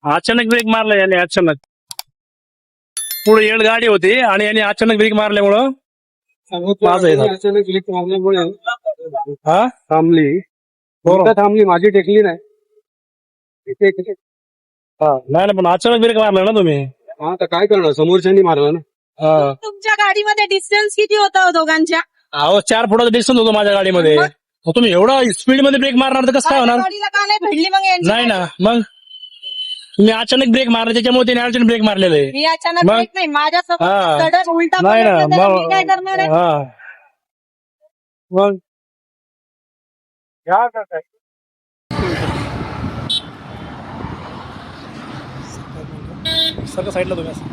अचानक ब्रेक मारला याने, अचानक पुढे येड गाडी होती आणि याने अचानक ब्रेक मारल्यामुळं माझं येणार. अचानक क्लिक मारल्यामुळे हा थांबली. बरोबर. थांबली, माझी टेकली नाही. नाही ना, पण अचानक ब्रेक मारला ना तुम्ही. हा तर काय करणार, समोरच्यांनी मारला ना. हा. तुमच्या गाडीमध्ये डिस्टन्स किती होता हो दोघांच्या? अहो 4 फुटाचा डिस्टन्स होतो माझ्या गाडीमध्ये. मग तुम्ही एवढा स्पीड मध्ये ब्रेक मारणार तर कसं काय माझ्या होणार? गाडीला का नाही भेटली मग यांची नाही ना, गाडी? मग तुम्ही अचानक ब्रेक मारला, त्याच्यामुळे त्याने अचानक ब्रेक मारलेलं आहे. मी अचानक मग? ब्रेक नाही, माझ्यासोबत हा. सडक उलटा नाही ना, पलटला तर मी काय करणार आहे? हा मग सगळं साईडला तुम्ही असं.